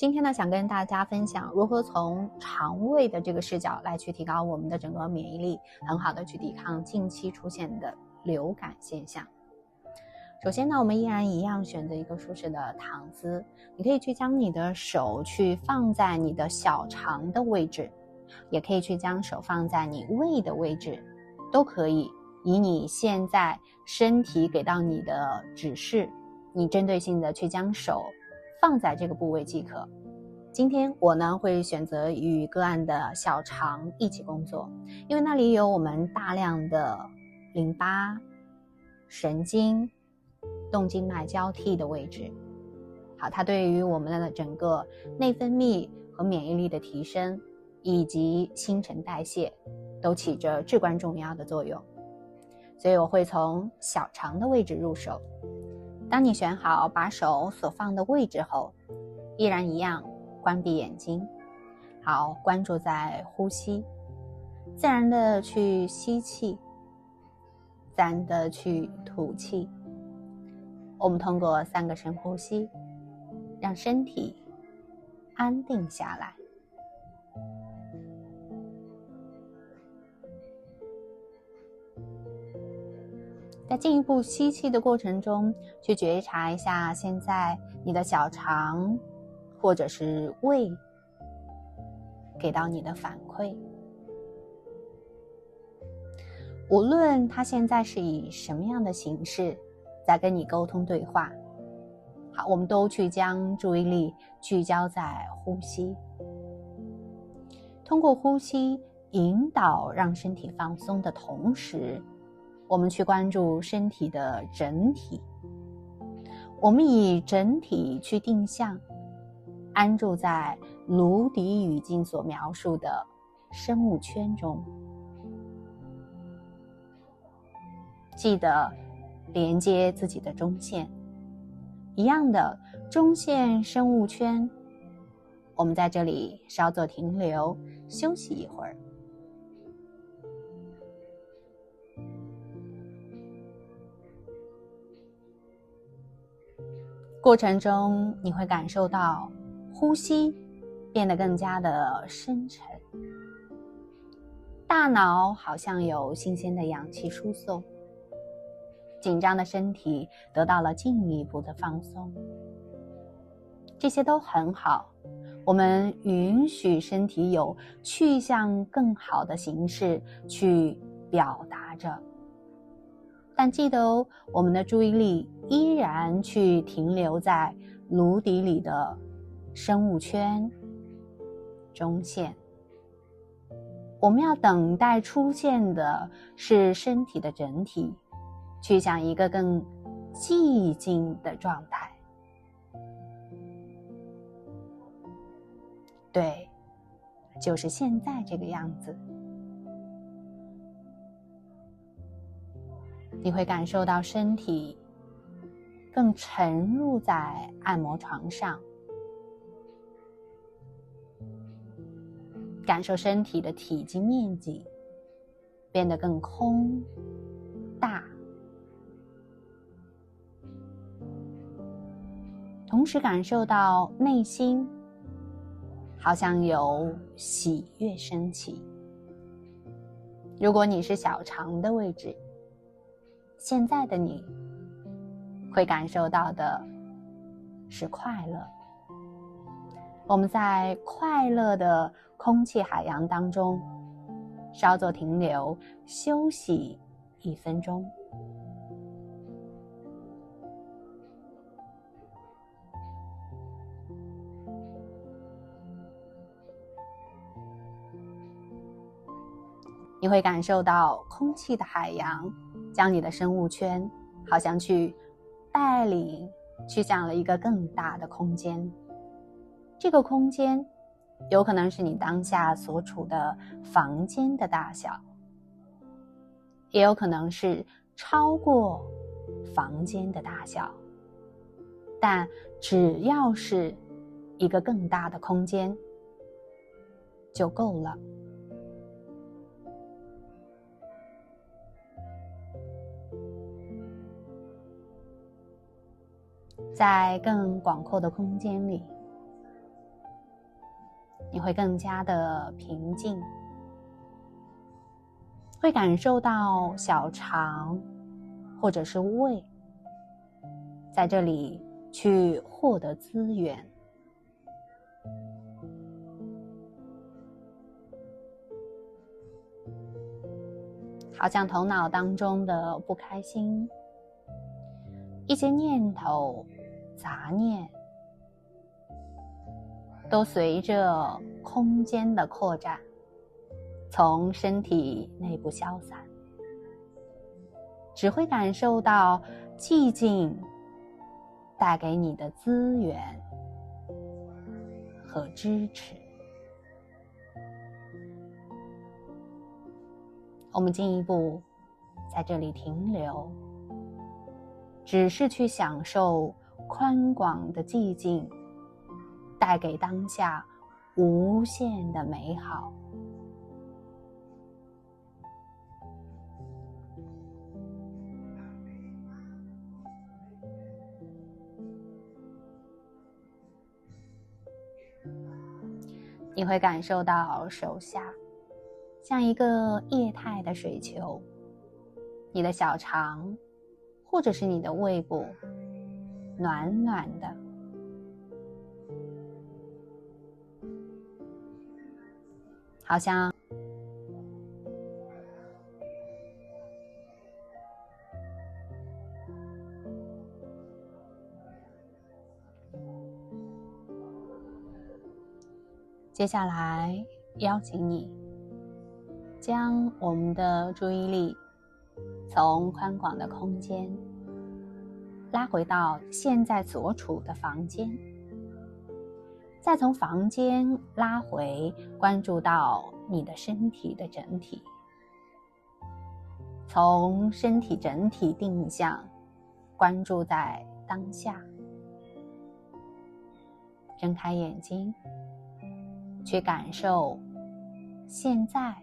今天呢，想跟大家分享如何从肠胃的这个视角来去提高我们的整个免疫力，很好的去抵抗近期出现的流感现象。首先呢，我们依然一样选择一个舒适的躺姿，你可以去将你的手去放在你的小肠的位置，也可以去将手放在你胃的位置，都可以以你现在身体给到你的指示，你针对性的去将手放在这个部位即可。今天我呢会选择与个案的小肠一起工作，因为那里有我们大量的淋巴、神经、动静脉交替的位置。好，它对于我们的整个内分泌和免疫力的提升，以及新陈代谢都起着至关重要的作用。所以我会从小肠的位置入手。当你选好把手所放的位置后，依然一样关闭眼睛，好，关注在呼吸，自然的去吸气，自然的去吐气。我们通过3个深呼吸，让身体安定下来。在进一步吸气的过程中，去觉察一下现在你的小肠或者是胃给到你的反馈。无论它现在是以什么样的形式在跟你沟通对话，好，我们都去将注意力聚焦在呼吸，通过呼吸引导让身体放松的同时，我们去关注身体的整体，我们以整体去定向，安住在颅底语境所描述的生物圈中。记得连接自己的中线，一样的中线生物圈，我们在这里稍作停留，休息一会儿。过程中你会感受到呼吸变得更加的深沉，大脑好像有新鲜的氧气输送，紧张的身体得到了进一步的放松。这些都很好，我们允许身体有去向更好的形式去表达着，但记得哦，我们的注意力依然去停留在颅底里的生物圈中线。我们要等待出现的是身体的整体，去向一个更寂静的状态。对，就是现在这个样子。你会感受到身体更沉入在按摩床上，感受身体的体积面积变得更空大，同时感受到内心好像有喜悦升起。如果你是小肠的位置，现在的你会感受到的是快乐。我们在快乐的空气海洋当中稍作停留，休息1分钟。你会感受到空气的海洋将你的生物圈好像去带领去向了一个更大的空间。这个空间有可能是你当下所处的房间的大小，也有可能是超过房间的大小，但只要是一个更大的空间就够了。在更广阔的空间里，你会更加的平静，会感受到小肠或者是胃在这里去获得资源。好像头脑当中的不开心，一些念头、杂念，都随着空间的扩展，从身体内部消散，只会感受到寂静带给你的资源和支持。我们进一步在这里停留，只是去享受宽广的寂静带给当下无限的美好。你会感受到手下像一个液态的水球，你的小肠或者是你的胃部暖暖的，好像接下来邀请你将我们的注意力从宽广的空间拉回到现在所处的房间，再从房间拉回关注到你的身体的整体，从身体整体定向关注在当下，睁开眼睛去感受现在